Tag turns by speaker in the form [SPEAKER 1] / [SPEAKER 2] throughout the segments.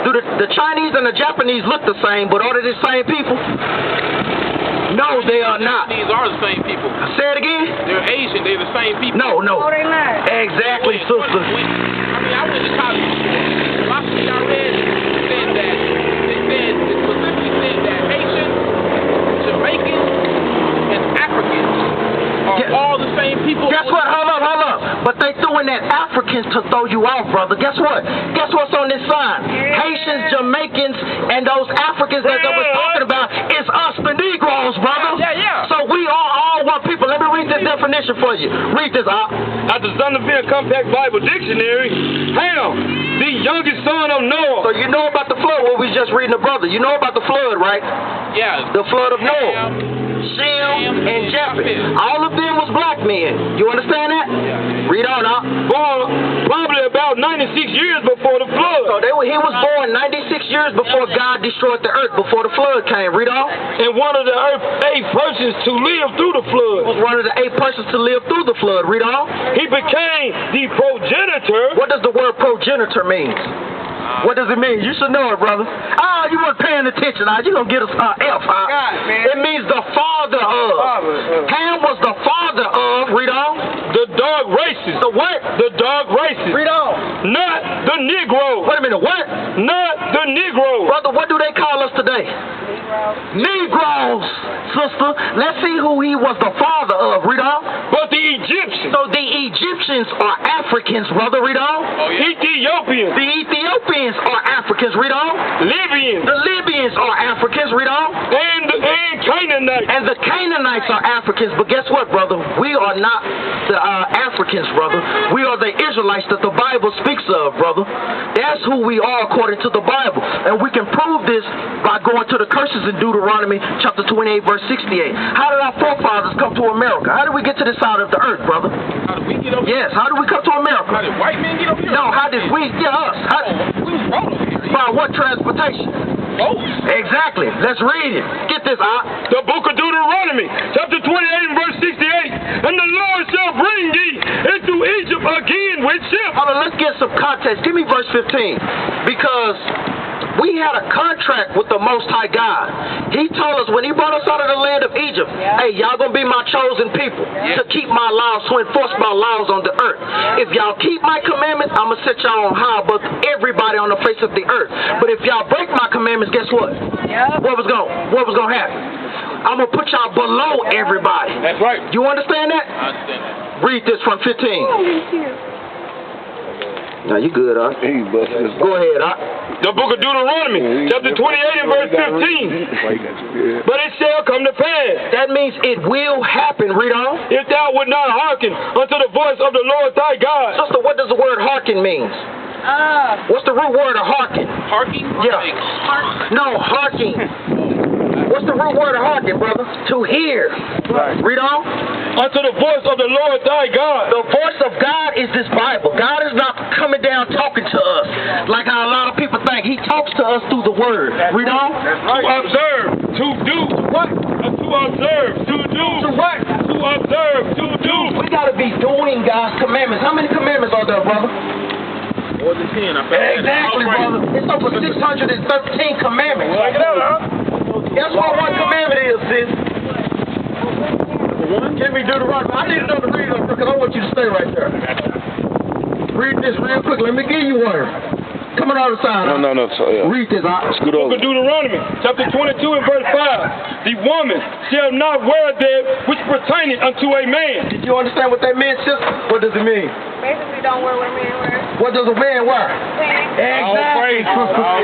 [SPEAKER 1] Do the Chinese and the Japanese look the same, but are they the same people? No, they are not.
[SPEAKER 2] These are the same people.
[SPEAKER 1] Say it again?
[SPEAKER 2] They're Asian. They're the same people.
[SPEAKER 1] No.
[SPEAKER 3] No, they're not.
[SPEAKER 1] Exactly, sister.
[SPEAKER 2] I went to college before. My thing I read said that, it specifically said that Haitians, Jamaicans, and Africans are all the same people.
[SPEAKER 1] Guess what? Hold up. But they throwing that Africans to throw you off, brother. Guess what? Guess what's on this sign? Haitians, Jamaicans, and those Africans that they were talking about is us, the Negroes, brother.
[SPEAKER 2] Yeah.
[SPEAKER 1] So we are all one people. Let me read this definition for you. Read this out.
[SPEAKER 4] At the Zondervan Compact Bible Dictionary, Ham, the youngest son of Noah.
[SPEAKER 1] So you know about the flood, what we just reading the brother. You know about the flood, right?
[SPEAKER 2] Yeah.
[SPEAKER 1] The flood of Noah. Shem, and Japheth. All of them was black men. You understand that?
[SPEAKER 2] Yeah.
[SPEAKER 1] Read on out.
[SPEAKER 4] Born probably about 96 years before the flood.
[SPEAKER 1] So he was born 96 years before God destroyed the earth, before the flood came. Read on.
[SPEAKER 4] And one of the eight persons to live through the flood.
[SPEAKER 1] Was one of the 8 persons to live through the flood. Read on.
[SPEAKER 4] He became the progenitor.
[SPEAKER 1] What does the word progenitor mean? What does it mean? You should know it, brother. You weren't paying attention. You're going to get us F. It means the father of. Ham was the father of. Read on.
[SPEAKER 4] The dog races.
[SPEAKER 1] The what?
[SPEAKER 4] The dog races.
[SPEAKER 1] Read on.
[SPEAKER 4] Not the Negro.
[SPEAKER 1] Wait a minute. What?
[SPEAKER 4] Not the Negro.
[SPEAKER 1] Brother, what do they call us today? Negroes, sister. Let's see who he was the father of. Read on.
[SPEAKER 4] But the Egyptians.
[SPEAKER 1] So the Egyptians are Africans, brother. Read on.
[SPEAKER 2] Oh, yeah.
[SPEAKER 4] Ethiopians.
[SPEAKER 1] The Ethiopians are Africans. Read on.
[SPEAKER 4] Libyans.
[SPEAKER 1] The Libyans are Africans. Read on.
[SPEAKER 4] And Canaanites.
[SPEAKER 1] And the Canaanites are Africans. But guess what, brother? We are not the Africans, brother. We are the Israelites that the Bible speaks of, brother. That's who we are according to the Bible. And we can prove this by going to the curses in Deuteronomy chapter 28, verse 68. How did our forefathers come to America? How did we get to this side of the earth, brother?
[SPEAKER 2] How did we get over here?
[SPEAKER 1] Yes, how did we come to America?
[SPEAKER 2] How did white men get over here?
[SPEAKER 1] No, how did we get us?
[SPEAKER 2] We was wrong over here.
[SPEAKER 1] By what transportation?
[SPEAKER 2] Boats.
[SPEAKER 1] Exactly. Let's read it. Get this out.
[SPEAKER 4] The book of Deuteronomy, chapter 28 and verse 68. And the Lord shall bring thee into Egypt again with ships.
[SPEAKER 1] Hold on, let's get some context. Give me verse 15. Because we had a contract with the Most High God. He told us when he brought us out of the land of Egypt, hey, y'all gonna be my chosen people to keep my laws, to enforce my laws on the earth. If y'all keep my commandments, I'm gonna set y'all on high above everybody on the face of the earth. But if y'all break my commandments, guess what? What was gonna happen? I'm gonna put y'all below everybody.
[SPEAKER 4] That's right.
[SPEAKER 1] You understand that?
[SPEAKER 2] I understand that.
[SPEAKER 1] Read this from 15. Now you good, huh? Go ahead, huh?
[SPEAKER 4] The book of Deuteronomy, chapter 28 and verse 15. But it shall come to pass.
[SPEAKER 1] That means it will happen. Read on.
[SPEAKER 4] If thou would not hearken unto the voice of the Lord thy God.
[SPEAKER 1] Sister, what does the word hearken mean? What's the root word of hearken?
[SPEAKER 2] Harking?
[SPEAKER 1] Yeah. No, hearken. What's the root word of hearken, brother? To hear.
[SPEAKER 4] Right.
[SPEAKER 1] Read on.
[SPEAKER 4] Unto the voice of the Lord thy God.
[SPEAKER 1] The voice of God is this Bible. God is not coming down talking to us like how a lot of people think. He talks to us through the word. Read on.
[SPEAKER 4] To observe, to do.
[SPEAKER 1] What?
[SPEAKER 4] To observe, to do.
[SPEAKER 1] To what?
[SPEAKER 4] To observe, to do.
[SPEAKER 1] We got to be doing God's commandments. How many commandments are there, brother?
[SPEAKER 2] More than 10.
[SPEAKER 1] Exactly, brother. It's over 613 commandments.
[SPEAKER 4] Check it out, huh?
[SPEAKER 1] Guess what one commandment is, sis? Give me Deuteronomy. I need to know the reason because I want you to stay right there. Read this real quick. Let me give you one. Coming on the side.
[SPEAKER 4] No.
[SPEAKER 1] Read this out.
[SPEAKER 4] Book of Deuteronomy, chapter 22 and verse 5. The woman shall not wear that which pertaineth unto a man.
[SPEAKER 1] Did you understand what that meant, sister? What does it mean?
[SPEAKER 3] Basically, don't wear what a man wears.
[SPEAKER 1] What does a man wear?
[SPEAKER 4] Exactly.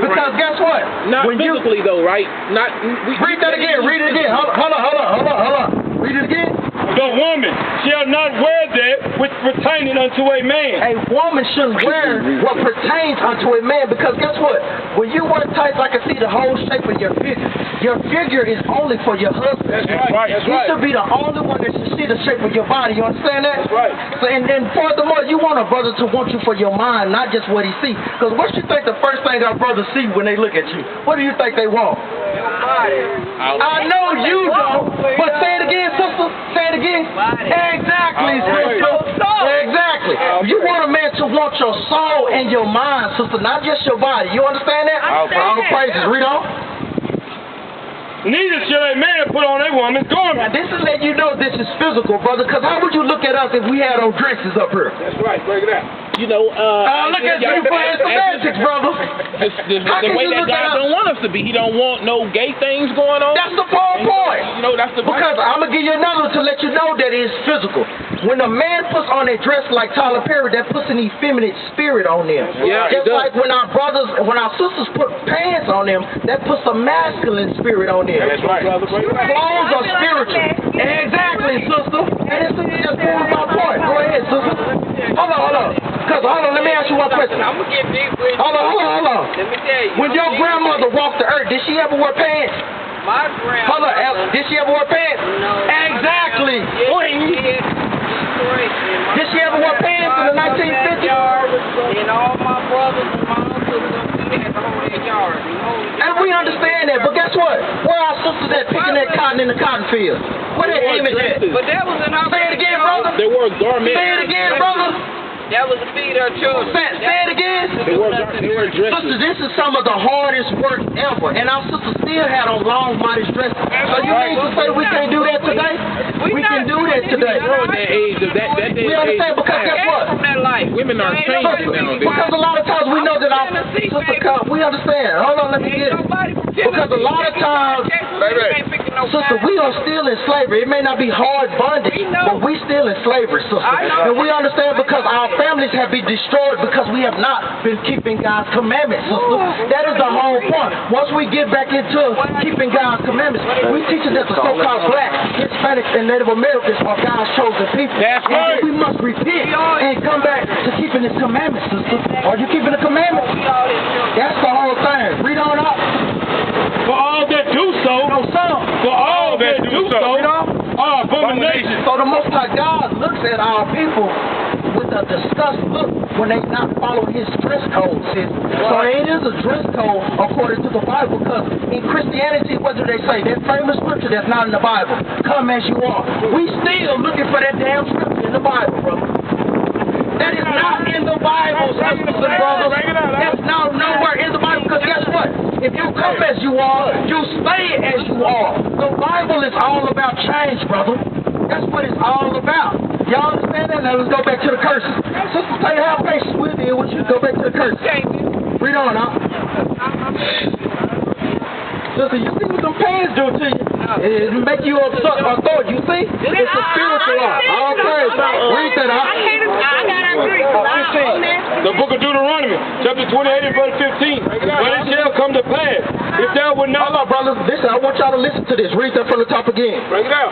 [SPEAKER 1] Because guess what?
[SPEAKER 2] Not physically, though, right? Not.
[SPEAKER 1] Read that again. Read it again. Hold on. Read it again.
[SPEAKER 4] The woman shall not wear that which pertaineth unto a man.
[SPEAKER 1] A woman shouldn't wear what pertains unto a man because guess what? When you wear tights, I can see the whole shape of your figure. Your figure is only for your husband.
[SPEAKER 4] That's right.
[SPEAKER 1] He should be the only one that should see the shape of your body. You understand that?
[SPEAKER 4] That's right.
[SPEAKER 1] So, and furthermore, you want a brother to want you for your mind, not just what he sees. Because what you think the first thing our brothers see when they look at you? What do you think they want? I know you don't. But say it again, sister. Say it again. Exactly, sister. Exactly. You want a man to want your soul and your mind, sister, not just your body. You understand that?
[SPEAKER 3] I
[SPEAKER 4] Neither shall a man put on a woman's garment.
[SPEAKER 1] Now, this is letting you know this is physical, brother, because how would you look at us if we had on dresses up here?
[SPEAKER 2] That's right. Break it out. You know,
[SPEAKER 1] look at you for semantics, brother.
[SPEAKER 2] The way that God don't want us to be. He don't want no gay things going on.
[SPEAKER 1] That's the whole point.
[SPEAKER 2] You know, that's the
[SPEAKER 1] Because I'm going to give you another to let you know that it's physical. When a man puts on a dress like Tyler Perry, that puts an effeminate spirit on them.
[SPEAKER 2] Yeah,
[SPEAKER 1] just like when our sisters put pants on them, that puts a masculine spirit on them.
[SPEAKER 2] That's right.
[SPEAKER 1] Clothes are spiritual. Exactly, sister. And it's just proving my point. Go ahead, sister. Hold on. Because, let me ask you one question.
[SPEAKER 3] I'm going to get deep with you.
[SPEAKER 1] Hold on.
[SPEAKER 3] Let me tell you.
[SPEAKER 1] When your grandmother walked the earth, did she ever wear pants?
[SPEAKER 3] My grandmother.
[SPEAKER 1] Did she ever wear pants?
[SPEAKER 3] No.
[SPEAKER 1] Exactly.
[SPEAKER 3] Did
[SPEAKER 1] she ever wear pants in the 1950s?
[SPEAKER 3] And all my brothers and my uncles, we had to hold that yard.
[SPEAKER 1] And we understand that, but guess what? Where are our sisters at picking that cotton in the cotton field? Where that image at?
[SPEAKER 3] But that was in our
[SPEAKER 1] Say it again, brother.
[SPEAKER 2] They wore garments.
[SPEAKER 1] Say it again, brother.
[SPEAKER 3] That was to feed our children.
[SPEAKER 1] Say it again.
[SPEAKER 2] They wore dresses.
[SPEAKER 1] Sister, this is some of the hardest work ever, and our sisters still had on long, modest dresses. So you mean to say we can't do that today? We can do that today. We understand, because guess what?
[SPEAKER 2] Women are changing now.
[SPEAKER 1] Because a lot of times we know that our sisters come. We understand. Hold on, let me get it. Because a lot of times, sister, we are still in slavery. It may not be hard bondage, but we still in slavery, sister. And we understand because our families have been destroyed because we have not been keeping God's commandments, sister. That is the whole point. Once we get back into keeping God's commandments, we teaching that the so-called black, Hispanic, and Native Americans are God's chosen people.
[SPEAKER 2] That's right.
[SPEAKER 1] And we must repent and come back to keeping His commandments, sister. Are you keeping the commandments? That's the whole thing. Read on up.
[SPEAKER 4] For all that do so, are abominations.
[SPEAKER 1] So the Most High God looks at our people with a disgust look when they not follow His dress code, sis. So it is a dress code according to the Bible, because in Christianity, what do they say? That famous scripture that's not in the Bible, come as you are. We still looking for that damn scripture in the Bible, brother. That is not in the Bible, sisters and brothers. That's not nowhere in the Bible, because guess what? If you come as you are, you stay as you are. The Bible is all about change, brother. That's what it's all about. Y'all understand that? Now let's go back to the curses. Sister, tell you how patience we'll deal with you. Go back to the curses. Read on, huh? Sister, you see what them pants do to you? It make you authority. You see? It's a spiritual law. All praise. Read that, huh?
[SPEAKER 3] I gotta agree.
[SPEAKER 1] 15.
[SPEAKER 4] The book of Deuteronomy, chapter 28 and verse 15. But it shall come to pass, if thou would not...
[SPEAKER 1] Hold on, brothers. Listen, I want y'all to listen to this. Read that from the top again.
[SPEAKER 4] Break it out.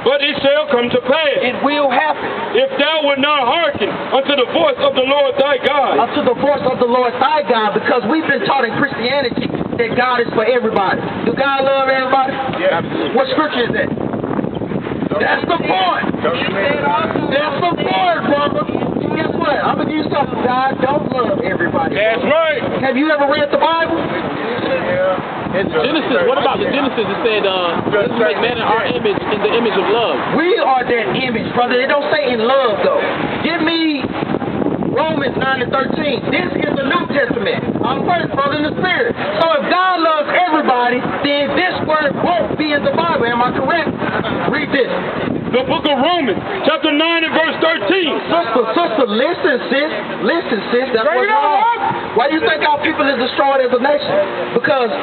[SPEAKER 4] But it shall come to pass,
[SPEAKER 1] It will happen.
[SPEAKER 4] if thou would not hearken unto the voice of the Lord thy God.
[SPEAKER 1] Unto the voice of the Lord thy God, because we've been taught in Christianity that God is for everybody. Do God love everybody?
[SPEAKER 4] Yeah.
[SPEAKER 1] What scripture is that? That's the point. That's the point, brother. Guess what? I'm going to give you something. God don't love everybody.
[SPEAKER 4] That's right.
[SPEAKER 1] Have you ever read the Bible?
[SPEAKER 2] Genesis, what about the Genesis? It said, let's make man in our image, in the image of love.
[SPEAKER 1] We are that image, brother. It don't say in love, though. Give me Romans 9 and 13. This is the New Testament. I'm first, brother, in the Spirit. So if God loves everybody, then this word won't be in the Bible. Am I correct? Read this.
[SPEAKER 4] The book of Romans, chapter 9 and verse 13.
[SPEAKER 1] Sister, listen, sis. Listen, sis. That's what's wrong. Why do you think our people is destroyed as a nation? Because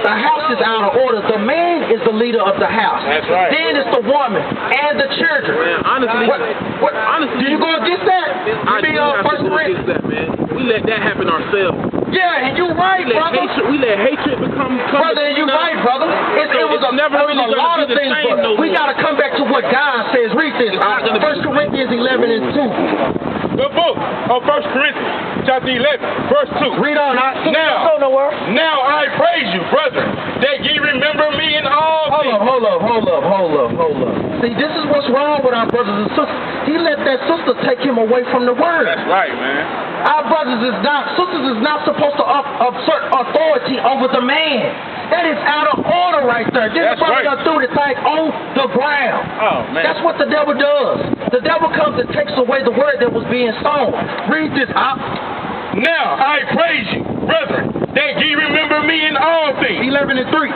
[SPEAKER 1] the house is out of order. The man is the leader of the house.
[SPEAKER 4] That's right.
[SPEAKER 1] Then it's the woman and the children.
[SPEAKER 2] Man, honestly,
[SPEAKER 1] do you go against that?
[SPEAKER 2] I do not go against that, man. We let that happen ourselves.
[SPEAKER 1] Yeah, and you're right, brother.
[SPEAKER 2] We let hatred become...
[SPEAKER 1] Brother, and you're right, brother. It was a lot of things, but we got to come back to what God says. Read this. 1 Corinthians 11 and 2.
[SPEAKER 4] The book of 1 Corinthians, chapter 11, verse 2.
[SPEAKER 1] Read on.
[SPEAKER 4] Now I praise you, brethren, that ye remember me in all things.
[SPEAKER 1] Hold up. See, this is what's wrong with our brothers and sisters. He let that sister take him away from the word.
[SPEAKER 4] That's right, man.
[SPEAKER 1] Our sisters is not supposed to assert authority over the man. That is out of order right there. This brother done threw the thing on the ground.
[SPEAKER 4] Oh, man.
[SPEAKER 1] That's what the devil does. The devil comes and takes away the word that was being sown. Read this out.
[SPEAKER 4] Now I praise you, brethren, that ye remember me in all things.
[SPEAKER 1] 11 and 3.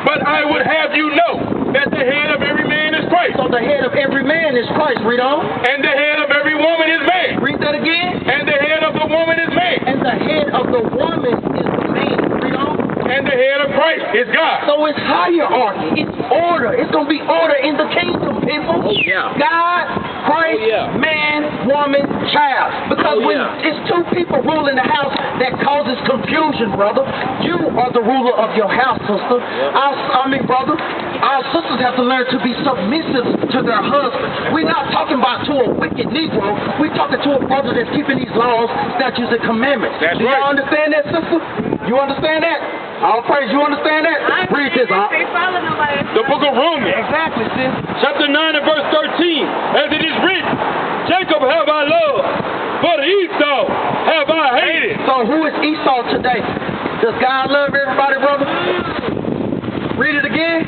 [SPEAKER 4] But I would have you know that the head of every man is Christ.
[SPEAKER 1] So the head of every man is Christ. Read on.
[SPEAKER 4] And the head of every woman is man.
[SPEAKER 1] Read that again.
[SPEAKER 4] And the head of the woman is man.
[SPEAKER 1] And the head of the woman is the man. Read on.
[SPEAKER 4] And the head of Christ is God.
[SPEAKER 1] So it's hierarchy. It's order. It's going to be order in the kingdom, people.
[SPEAKER 2] Oh, yeah.
[SPEAKER 1] God, Christ,
[SPEAKER 2] Oh, yeah.
[SPEAKER 1] man, woman, child. Because
[SPEAKER 2] Oh,
[SPEAKER 1] when
[SPEAKER 2] yeah.
[SPEAKER 1] it's two people ruling the house, that causes confusion, brother. You are the ruler of your house, sister. Brother, our sisters have to learn to be submissive to their husbands. We're not talking about to a wicked Negro. We're talking to a brother that's keeping these laws, statutes, and commandments.
[SPEAKER 4] That's
[SPEAKER 1] Do you
[SPEAKER 4] right.
[SPEAKER 1] understand that, sister? You understand that? All praise. You understand that? Read this, huh?
[SPEAKER 4] The book of Romans,
[SPEAKER 1] Exactly, sis.
[SPEAKER 4] chapter 9 and verse 13. As it is written, Jacob have I loved, but Esau have I hated.
[SPEAKER 1] So who is Esau today? Does God love everybody, brother? Read it again.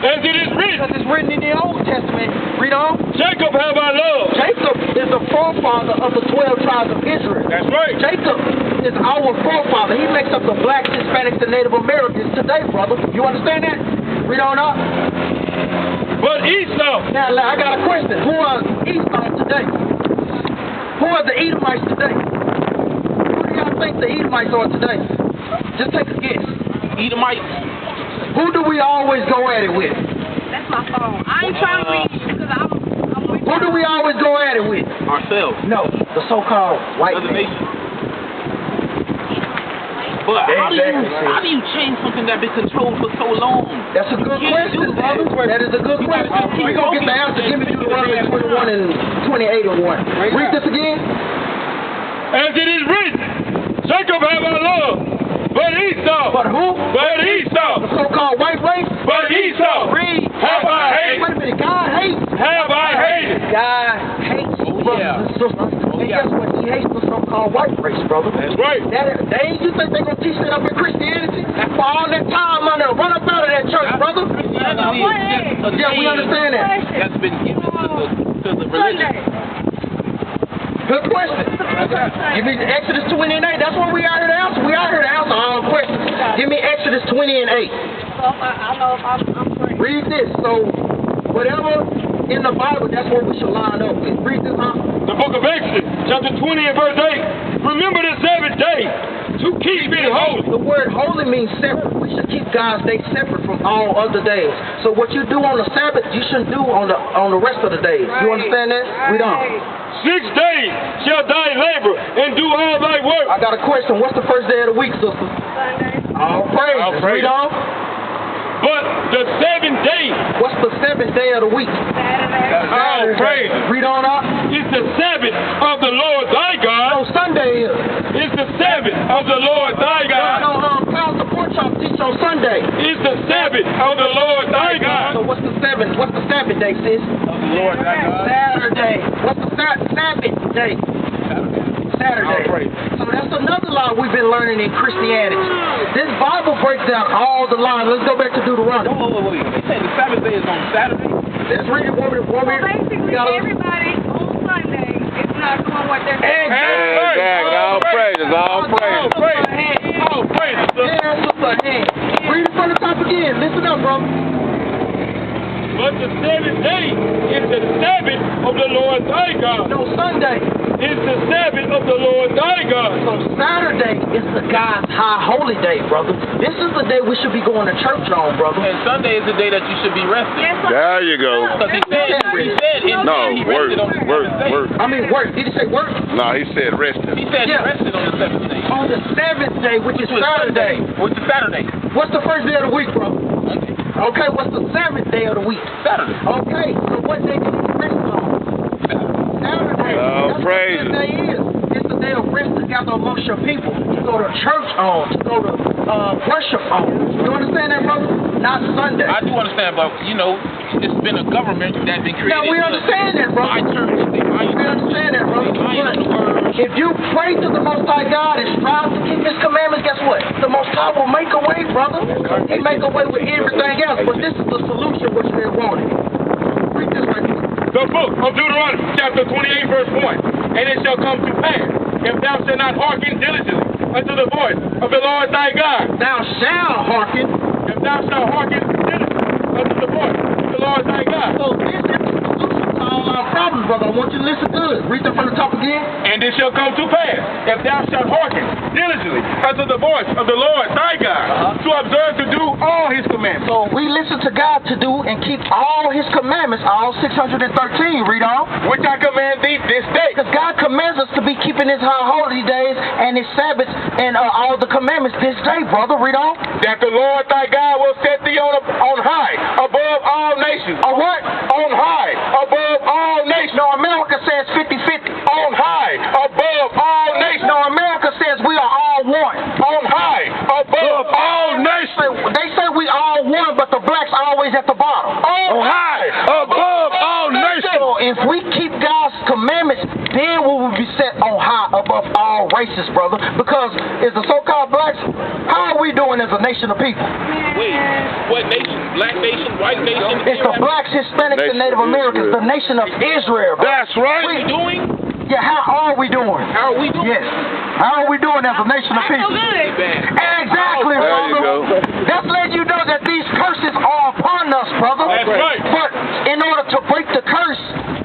[SPEAKER 4] As it is written,
[SPEAKER 1] Because it's written in the Old Testament. Read on.
[SPEAKER 4] Jacob have I loved.
[SPEAKER 1] Jacob is the forefather of the 12 tribes of Israel.
[SPEAKER 4] That's right.
[SPEAKER 1] Jacob is our forefather. He makes up the blacks, Hispanics, and Native Americans today, brother. You understand that? Read on up.
[SPEAKER 4] But Esau,
[SPEAKER 1] Now, I got a question. Who are Esau today? Who are the Edomites today? Who do y'all think the Edomites are today? Just take a guess.
[SPEAKER 2] Edomites.
[SPEAKER 1] Who do we always go at it with?
[SPEAKER 5] That's my phone. I ain't trying to read because I'm with
[SPEAKER 1] Who do we always go at it with?
[SPEAKER 2] Ourselves.
[SPEAKER 1] No, the so-called white
[SPEAKER 2] Other
[SPEAKER 1] man.
[SPEAKER 2] nations. But how do you change something that's been controlled for so long?
[SPEAKER 1] That's a good
[SPEAKER 2] You can't
[SPEAKER 1] question,
[SPEAKER 2] do that.
[SPEAKER 1] brother. That is a good question. We're going to get the answer. Give me Deuteronomy 21 and 28 and 1. Read this again.
[SPEAKER 4] as it is written, Jacob have I loved, but Esau.
[SPEAKER 1] But who?
[SPEAKER 4] But Esau.
[SPEAKER 1] The so-called white race?
[SPEAKER 4] But Esau.
[SPEAKER 1] Read.
[SPEAKER 4] Have I hated.
[SPEAKER 1] Wait a minute. God hates.
[SPEAKER 4] Have I hated.
[SPEAKER 1] God hates brothers and sisters. And guess what? He hates the so-called white race, brother.
[SPEAKER 4] That's right.
[SPEAKER 1] You think they're going to teach that up in Christianity? For all that time on there, run up out of that church, brother. Yeah, we understand that.
[SPEAKER 2] That's been given to the religion.
[SPEAKER 1] Good question. Give me Exodus 20 and 8. That's what we out here to answer. We out here to answer all questions. Give me Exodus 20 and 8.
[SPEAKER 5] I know if I'm free.
[SPEAKER 1] Read this. So, whatever in the Bible, that's what we should line up with. Read this, huh?
[SPEAKER 4] The book of Exodus, chapter 20 and verse 8. Remember the Sabbath day to keep it holy.
[SPEAKER 1] The word holy means separate. We should keep God's day separate from all other days. So what you do on the Sabbath, you shouldn't do on the rest of the days. You understand that? Read on.
[SPEAKER 4] 6 days shall thy labor and do all thy work.
[SPEAKER 1] I got a question. What's the first day of the week, sister?
[SPEAKER 5] Sunday.
[SPEAKER 1] All praise.
[SPEAKER 4] All praise.
[SPEAKER 1] Read on.
[SPEAKER 4] But the 7th day,
[SPEAKER 1] What's the seventh day of the week?
[SPEAKER 5] Saturday.
[SPEAKER 4] all praise,
[SPEAKER 1] Read on up.
[SPEAKER 4] is the Sabbath of the Lord thy God.
[SPEAKER 1] No, Sunday is.
[SPEAKER 4] Is the Sabbath of the Lord thy God.
[SPEAKER 1] Pastor Porchop teach on Sunday.
[SPEAKER 4] Is the Sabbath of the Lord thy God.
[SPEAKER 1] So what's the seventh? What's the Sabbath day, sis?
[SPEAKER 2] Of the Lord thy God.
[SPEAKER 1] Saturday. What's the Sabbath day? Saturday.
[SPEAKER 2] All praise.
[SPEAKER 1] So that's another law we've been learning in Christianity. This Bible breaks down all the laws. Let's go back to Deuteronomy.
[SPEAKER 2] Wait. They said the Sabbath day is on Saturday.
[SPEAKER 1] Let's read it.
[SPEAKER 5] So basically, everybody on Sunday is not doing what they're doing.
[SPEAKER 4] Exactly. All praises. All praises. All praises.
[SPEAKER 1] Yeah, sister. Hand. Read it from the top again. Listen up, bro.
[SPEAKER 4] But the 7th day is the Sabbath of the Lord thy God.
[SPEAKER 1] No, Sunday.
[SPEAKER 4] Is the Sabbath of the Lord thy God.
[SPEAKER 1] So Saturday is the God's high holy day, brother. This is the day we should be going to church on, brother.
[SPEAKER 2] And Sunday is the day that you should be resting.
[SPEAKER 6] There you go.
[SPEAKER 2] Because he said in
[SPEAKER 6] No,
[SPEAKER 2] he
[SPEAKER 6] work,
[SPEAKER 2] rested on the seventh day.
[SPEAKER 6] work.
[SPEAKER 1] I mean, work. Did he say work?
[SPEAKER 6] No, he said resting.
[SPEAKER 2] He said
[SPEAKER 1] Yeah.
[SPEAKER 2] he rested on the seventh day.
[SPEAKER 1] On the seventh day, which is
[SPEAKER 2] Which was
[SPEAKER 1] Saturday.
[SPEAKER 2] Which is Saturday.
[SPEAKER 1] What's the first day of the week, bro?
[SPEAKER 2] Monday.
[SPEAKER 1] Okay, what's the seventh day of the week?
[SPEAKER 2] Saturday.
[SPEAKER 1] Okay, so what day did he rest on? Saturday.
[SPEAKER 6] Oh,
[SPEAKER 1] That's
[SPEAKER 6] praise
[SPEAKER 1] what this day is. It's the day of rest together amongst your people. To go to church on, to go to worship on. You understand that, brother? Not Sunday.
[SPEAKER 2] I do understand, but it's been a government that's been created.
[SPEAKER 1] Now we understand that, brother.
[SPEAKER 2] My church,
[SPEAKER 1] We understand that, brother. But if you pray to the Most High God and strive to keep His commandments, guess what? The Most High will make a way, brother. He make a way with everything else. But this is the solution which they wanted. Read this right here.
[SPEAKER 4] The book of Deuteronomy, chapter 28, verse 1. And it shall come to pass, if thou shalt not hearken diligently unto the voice of the Lord thy God.
[SPEAKER 1] Thou shalt hearken
[SPEAKER 4] if thou shalt hearken diligently unto the voice of the Lord thy God.
[SPEAKER 1] So this is the solution to all our problems, brother. I want you to listen good. Read that from the top again.
[SPEAKER 4] And it shall come to pass, if thou shalt hearken diligently unto the voice of the Lord thy God, to observe to do all his commandments.
[SPEAKER 1] So we listen to God to do and keep all his commandments, all 613. Read on.
[SPEAKER 4] Which I command thee this day.
[SPEAKER 1] Because God commands us to be keeping his high holy days and his Sabbaths and all the commandments this day, brother. Read on.
[SPEAKER 4] That the Lord thy God will set thee on high above all nations.
[SPEAKER 1] On what?
[SPEAKER 4] On high above all nations.
[SPEAKER 1] No, America says 50-50.
[SPEAKER 4] On high above all nations.
[SPEAKER 1] No, America says we are all one.
[SPEAKER 4] On high above all nations.
[SPEAKER 1] They say we all one, but the blacks always at the bottom.
[SPEAKER 4] On high above all nations.
[SPEAKER 1] So if we keep God's commandments, then we will be set on high above all races, brother. Because as the so-called blacks, how are we doing as a nation of people?
[SPEAKER 2] Wait, what nation? Black nation? White nation?
[SPEAKER 1] It's the blacks, Hispanics, and Native Americans, the nation of Israel, brother.
[SPEAKER 4] That's right.
[SPEAKER 2] What are we doing?
[SPEAKER 1] Yeah, how are we doing?
[SPEAKER 2] How are we doing?
[SPEAKER 1] Yes. How are we doing as a nation of
[SPEAKER 5] So
[SPEAKER 1] people?
[SPEAKER 5] good.
[SPEAKER 1] Exactly,
[SPEAKER 6] There
[SPEAKER 1] brother.
[SPEAKER 6] you go.
[SPEAKER 1] That's letting you know that these curses are upon us, brother.
[SPEAKER 4] That's right.
[SPEAKER 1] But in order to break the curse,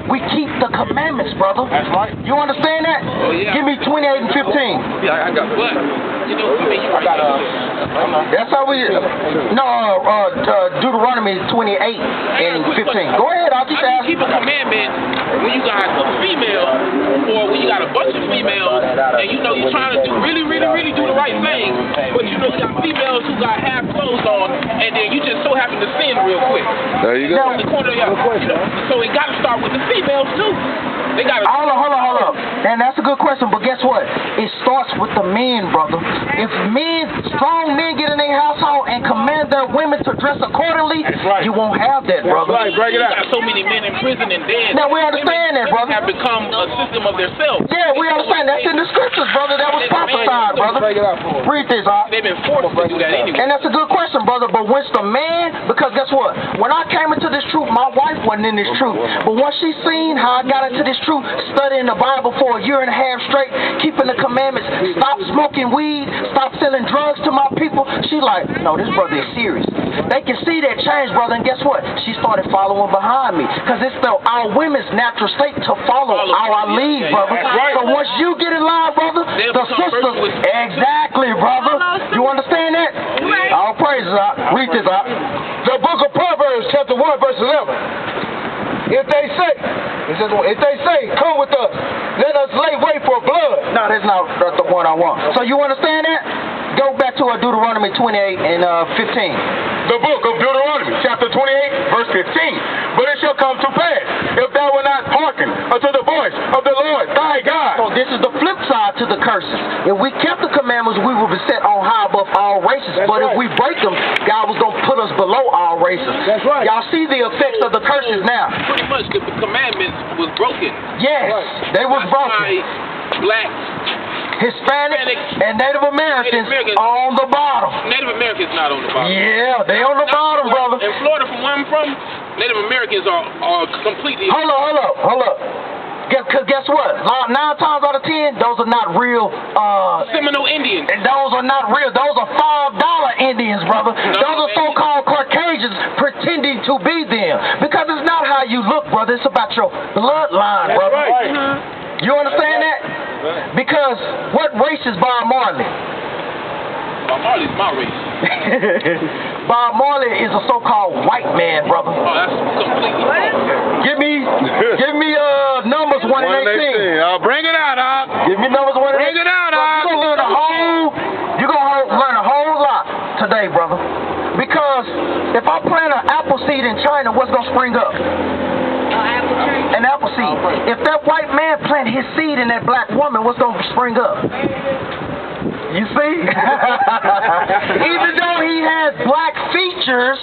[SPEAKER 1] we keep the commandments, brother.
[SPEAKER 4] That's right.
[SPEAKER 1] You understand that?
[SPEAKER 2] Oh, yeah.
[SPEAKER 1] Give me 28 and 15.
[SPEAKER 2] Yeah, I got what? You know, I mean, you right
[SPEAKER 1] That's how we. No, Deuteronomy 28 and 15. Go ahead, I'll just
[SPEAKER 2] How
[SPEAKER 1] ask.
[SPEAKER 2] do you keep a commandment when you got a female or when you got a bunch of females and you know you're trying to do really do the right thing, but you know you got females who got half clothes on and then you just so happen to sin real quick.
[SPEAKER 6] There you go.
[SPEAKER 2] From the corner of your, so it got to start with the females too. They got to.
[SPEAKER 1] Hold on. And that's a good question, but guess what? It starts with the men, brother. If strong men get in their household and command their women to dress accordingly,
[SPEAKER 4] right.
[SPEAKER 1] you won't have that, brother.
[SPEAKER 4] Right, break it
[SPEAKER 2] You
[SPEAKER 4] out.
[SPEAKER 2] got so many men in prison and dead.
[SPEAKER 1] Now, we understand that,
[SPEAKER 2] Women
[SPEAKER 1] brother.
[SPEAKER 2] have become a system of themselves.
[SPEAKER 1] Yeah, we understand. That's in the scriptures, brother. That was prophesied, brother. Read this, all right?
[SPEAKER 2] They've been forced to do that anyway.
[SPEAKER 1] And that's a good question, brother. But once the man, because guess what? When I came into this truth, my wife wasn't in this truth. But once she seen how I got into this truth, studying the Bible for a year and a half straight, keeping the commandments, stop smoking weed, stop selling drugs to my people, she like, no, this brother is serious. They can see that change, brother. And guess what? She started following behind me. Because it's our women's natural state to follow our lead, brother.
[SPEAKER 4] right.
[SPEAKER 1] So once you get in line, brother,
[SPEAKER 2] They'll
[SPEAKER 1] the
[SPEAKER 2] become
[SPEAKER 1] sisters,
[SPEAKER 2] virtuous.
[SPEAKER 1] exactly, brother. You understand that? All praises, read this out.
[SPEAKER 4] The book of Proverbs, chapter 1, verse 11. If they say, come with us, let us lay wait for blood.
[SPEAKER 1] No, that's not the one I want. So you understand that? Go back to Deuteronomy 28 and 15.
[SPEAKER 4] The book of Deuteronomy, chapter 28, verse 15. But it shall come to pass, if thou wilt not hearken unto the voice of the Lord thy God.
[SPEAKER 1] So this is the flip side to the curses. If we kept the commandments, we would be set on high above all races. But if we break them, God was going to put us below all races.
[SPEAKER 4] That's right.
[SPEAKER 1] Y'all see the effects of the curses now.
[SPEAKER 2] Pretty much the commandments was broken.
[SPEAKER 1] Yes, they was
[SPEAKER 2] That's why
[SPEAKER 1] broken.
[SPEAKER 2] blacks,
[SPEAKER 1] Hispanics and Native Americans on the bottom.
[SPEAKER 2] Native Americans not on the bottom.
[SPEAKER 1] Yeah, they on the bottom, brother.
[SPEAKER 2] In Florida, from where I'm from, Native Americans are completely.
[SPEAKER 1] Hold up. Because guess what? 9 times out of 10, those are not real.
[SPEAKER 2] Seminole Indians.
[SPEAKER 1] And those are not real. Those are $5 Indians, brother. Those are so-called Caucasians pretending to be them. Because it's not how you look, brother. It's about your bloodline, brother.
[SPEAKER 4] Right.
[SPEAKER 1] You understand that? Because what race is Bob Marley?
[SPEAKER 2] Bob Marley's my race.
[SPEAKER 1] Bob Marley is a so-called white man, brother.
[SPEAKER 2] Oh, that's completely false.
[SPEAKER 1] Give me numbers 1 and 18.
[SPEAKER 6] I'll bring it out,
[SPEAKER 1] Give me numbers 1 and 18.
[SPEAKER 6] Bring it out,
[SPEAKER 1] You're gonna learn a whole lot today, brother. Because if I plant an apple seed in China, what's gonna spring up? An apple seed. If that white man plant his seed in that black woman, what's gonna spring up? You see? Even though he has black features,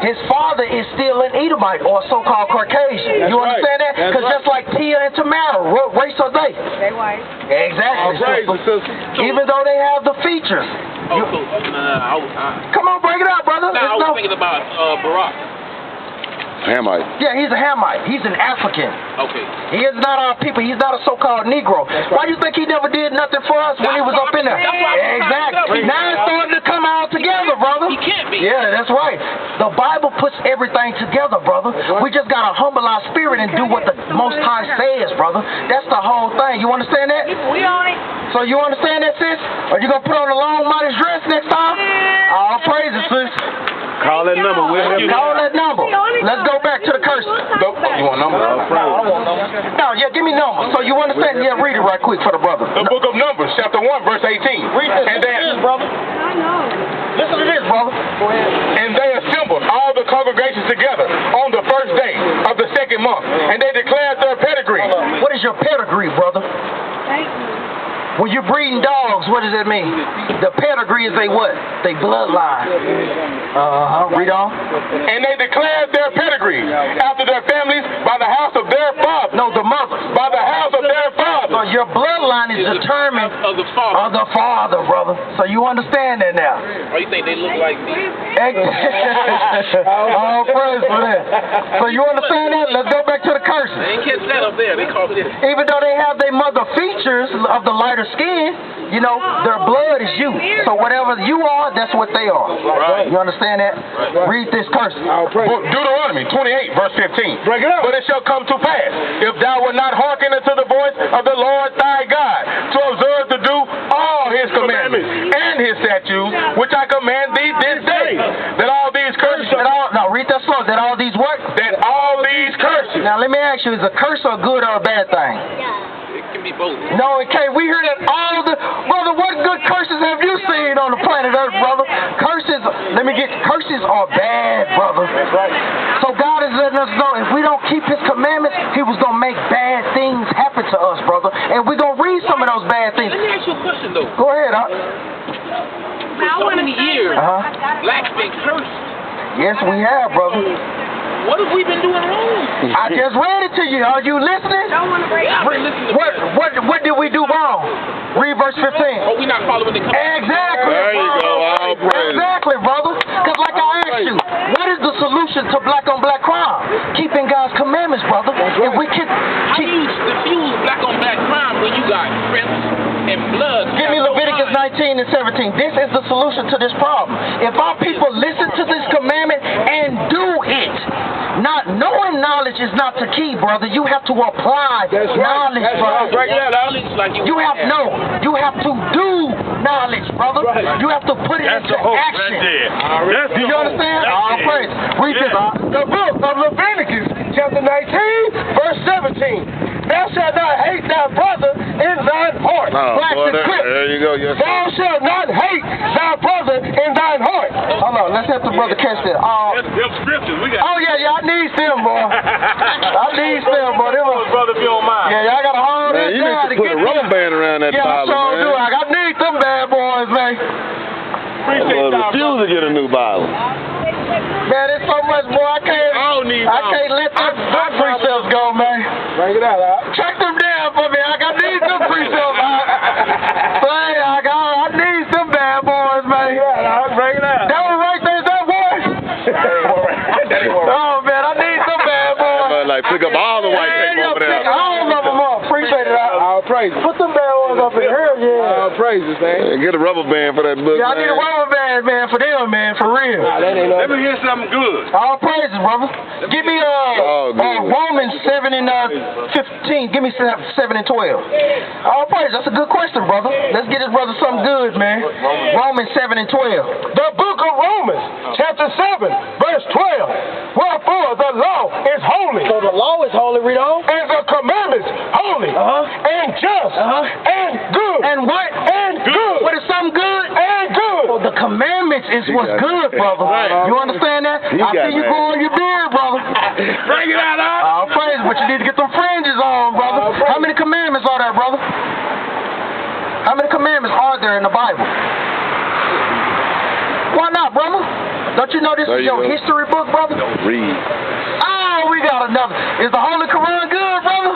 [SPEAKER 1] his father is still an Edomite or so-called Caucasian. You understand that? Because just like Tia and Tamara, what race are they?
[SPEAKER 5] They white.
[SPEAKER 1] Exactly. Even though they have the features. Come on, break it out, brother.
[SPEAKER 2] Now, I was thinking about Barack.
[SPEAKER 6] Hamite.
[SPEAKER 1] Yeah, he's a Hamite. He's an African.
[SPEAKER 2] Okay.
[SPEAKER 1] He is not our people. He's not a so-called Negro. Why do you think he never did nothing for us when he was up in there? Exactly. Now it's starting to come all together, brother.
[SPEAKER 2] He can't be. me.
[SPEAKER 1] Yeah, that's right. The Bible puts everything together, brother. We just got to humble our spirit and do what the Most High says, brother. That's the whole thing. You understand that?
[SPEAKER 5] We on it.
[SPEAKER 1] So you understand that, sis? Are you going to put on a long modest dress next time? All praises, sis.
[SPEAKER 6] Call that number.
[SPEAKER 1] Call that number. Let's go back to the curse.
[SPEAKER 4] You want numbers?
[SPEAKER 1] No, yeah, give me numbers. So you understand? Yeah, read it right quick for the brother.
[SPEAKER 4] The book of Numbers, chapter 1, verse 18.
[SPEAKER 1] Read this.
[SPEAKER 4] And then,
[SPEAKER 1] brother.
[SPEAKER 5] I know.
[SPEAKER 1] Listen to this, brother. Go ahead.
[SPEAKER 4] And they assembled all the congregations together on the first day of the second month, and they declared their pedigree.
[SPEAKER 1] What is your pedigree, brother?
[SPEAKER 5] Thank you.
[SPEAKER 1] When you're breeding dogs, what does that mean? The pedigree is they what? They bloodline. Read on.
[SPEAKER 4] And they declared their pedigree after their families by the house of their father.
[SPEAKER 1] No, the mother.
[SPEAKER 4] By the house of their father.
[SPEAKER 1] So your bloodline is determined
[SPEAKER 2] Of the father.
[SPEAKER 1] of the father, brother. So you understand that now.
[SPEAKER 2] Oh, you think they look like me?
[SPEAKER 1] All praise for that. So you understand that? Let's go back to the curses.
[SPEAKER 2] They ain't catch that up there. They call it this.
[SPEAKER 1] Even though they have their mother features of the lighter skin, you know, their blood is you. So whatever you are, that's what they are.
[SPEAKER 2] Right.
[SPEAKER 1] You understand that? Read this curse.
[SPEAKER 4] Deuteronomy 28, verse 15.
[SPEAKER 1] Break it up.
[SPEAKER 4] But it shall come to pass, if thou wilt not hearken unto the voice of the Lord thy God, to observe to do all his commandments and his statutes, which I command thee this day, that all these curses,
[SPEAKER 1] No, read that slow. That all these what?
[SPEAKER 4] that all these curses.
[SPEAKER 1] Now let me ask you, is a curse a good or a bad thing?
[SPEAKER 2] It can be both.
[SPEAKER 1] No, it can't. We hear that all the brother. What good curses have you seen on the planet Earth, brother? Curses. Curses are bad, brother. That's right. So God is letting us know if we don't keep His commandments, He was gonna make bad things happen to us, brother. And we're gonna read some of those bad things.
[SPEAKER 2] Let me ask you a question though.
[SPEAKER 1] Go ahead,
[SPEAKER 2] For so many years, blacks been cursed.
[SPEAKER 1] Yes, we have, brother.
[SPEAKER 2] What have we been doing wrong?
[SPEAKER 1] I just read it to you. Are you listening?
[SPEAKER 5] Don't want to break
[SPEAKER 2] Yeah, I've been listening to
[SPEAKER 1] What did we do wrong? Read verse 15.
[SPEAKER 2] Oh, we not following the commandments.
[SPEAKER 1] Exactly.
[SPEAKER 6] There you go. All praise.
[SPEAKER 1] Exactly, brother. Because like I asked you, what is the solution to black on black crime? Keeping God's commandments, brother. If we can
[SPEAKER 2] How do you diffuse black on black crime when you got crips and blood?
[SPEAKER 1] give me Leviticus 19 and 17. This is the solution to this problem. If our people listen to this commandment and do it, not knowing knowledge is not the key, brother. You have to apply knowledge, brother. You have to do knowledge, brother. You have to put it into action. Do you understand? All praise. Read this.
[SPEAKER 4] The book of Leviticus, chapter 19, verse 17. Thou shalt not hate thy brother in thine heart.
[SPEAKER 6] There you go. Yes,
[SPEAKER 4] Thou shalt not hate thy brother in thine heart.
[SPEAKER 1] Hold on. Let's have the brother catch that.
[SPEAKER 6] them scriptures. We got.
[SPEAKER 1] Oh, yeah. I need them, boy. I need them, boy.
[SPEAKER 4] Brother, if you don't mind.
[SPEAKER 1] Yeah, y'all got to hold
[SPEAKER 6] Man,
[SPEAKER 1] that
[SPEAKER 6] you
[SPEAKER 1] down
[SPEAKER 6] need to put a rubber band around that
[SPEAKER 1] Yeah, I
[SPEAKER 6] Bible,
[SPEAKER 1] sure
[SPEAKER 6] man.
[SPEAKER 1] do. I need them bad boys, man.
[SPEAKER 6] Refuse to get a new Bible.
[SPEAKER 1] Man, it's so much, boy. I can't let them precepts go, man.
[SPEAKER 4] Bring it out,
[SPEAKER 1] Track them down for me. I need them precepts. I need some bad boys, man.
[SPEAKER 4] Bring it out.
[SPEAKER 1] That was right there, that boy. Oh, man, I need some bad boys.
[SPEAKER 6] Like pick up all the white tape over there.
[SPEAKER 1] Pick all of them up. Appreciate it.
[SPEAKER 4] All praises.
[SPEAKER 1] Put them bad ones up in here, yeah.
[SPEAKER 4] All praises, man.
[SPEAKER 6] Get a rubber band for that book.
[SPEAKER 1] Yeah, I need a rubber band, man, for them, man, for real.
[SPEAKER 6] Let me hear something good.
[SPEAKER 1] All praises, brother. Give me Romans 7 and 15. Give me 7 and 12. All praises. That's a good question, brother. Let's get this brother something good, man. Romans 7 and 12.
[SPEAKER 4] The book of Romans, chapter 7, verse 12. Wherefore the law is holy.
[SPEAKER 1] So the law is holy, read on.
[SPEAKER 4] And the commandments holy. And just. And good.
[SPEAKER 1] And what?
[SPEAKER 4] And good.
[SPEAKER 1] What is something good?
[SPEAKER 4] And good.
[SPEAKER 1] So the commandments is what's good, brother. You understand that? I see you growing your beard, brother.
[SPEAKER 4] Bring it out,
[SPEAKER 1] All praise, but you need to get them fringes on, brother. How many commandments are there, brother? How many commandments are there in the Bible? Why not, brother? Don't you know this is your history book, brother?
[SPEAKER 6] Read.
[SPEAKER 1] Oh, we got another. Is the Holy Quran good, brother?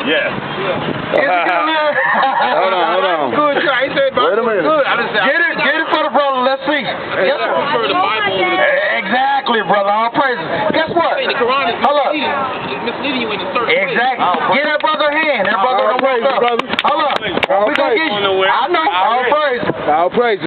[SPEAKER 6] Yes.
[SPEAKER 1] Is it good, man?
[SPEAKER 6] Hold on.
[SPEAKER 1] Good,
[SPEAKER 6] Wait a minute.
[SPEAKER 1] good. Get it for the brother. Let's see. Exactly, brother. All praises. Guess what?
[SPEAKER 2] The Quran is
[SPEAKER 1] Hold up.
[SPEAKER 2] misleading you in a certain way.
[SPEAKER 1] Exactly. Get that brother a hand. That brother don't wake up. Hold up. We gonna get you. I know. All praise.
[SPEAKER 4] All praise.